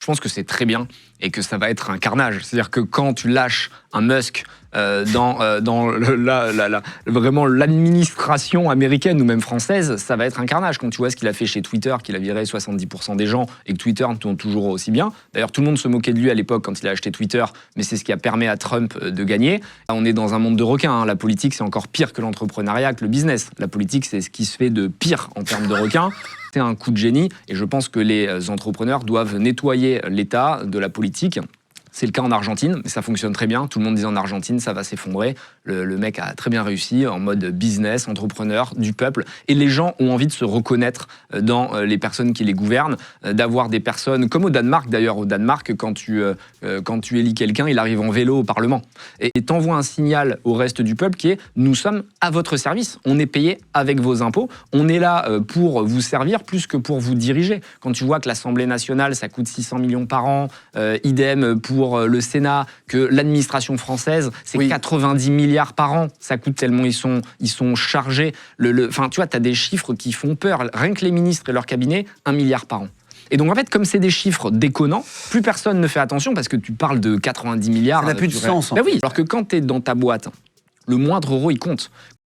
Je pense que c'est très bien et que ça va être un carnage. C'est-à-dire que quand tu lâches un Musk dans vraiment l'administration américaine ou même française, ça va être un carnage. Quand tu vois ce qu'il a fait chez Twitter, qu'il a viré 70% des gens et que Twitter tourne toujours aussi bien. D'ailleurs, tout le monde se moquait de lui à l'époque quand il a acheté Twitter, mais c'est ce qui a permis à Trump de gagner. On est dans un monde de requins. Hein. La politique, c'est encore pire que l'entrepreneuriat, que le business. La politique, c'est ce qui se fait de pire en termes de requins. C'est un coup de génie et je pense que les entrepreneurs doivent nettoyer l'État de la politique. C'est le cas en Argentine, mais ça fonctionne très bien. Tout le monde disait en Argentine, ça va s'effondrer. Le mec a très bien réussi en mode business, entrepreneur, du peuple. Et les gens ont envie de se reconnaître dans les personnes qui les gouvernent, d'avoir des personnes, comme au Danemark d'ailleurs. Au Danemark, quand tu élis quelqu'un, il arrive en vélo au Parlement. Et t'envoies un signal au reste du peuple qui est « nous sommes à votre service, on est payé avec vos impôts, on est là pour vous servir plus que pour vous diriger ». Quand tu vois que l'Assemblée nationale, ça coûte 600 millions par an, idem pour le Sénat, que l'administration française, c'est 90 milliards par an. Ça coûte tellement ils sont chargés. Enfin, tu vois, tu as des chiffres qui font peur. Rien que les ministres et leur cabinet, 1 milliard par an. Et donc, en fait, comme c'est des chiffres déconnants, plus personne ne fait attention parce que tu parles de 90 milliards. Ça n'a plus de sens. Ben oui, alors que quand tu es dans ta boîte, le moindre euro, il compte.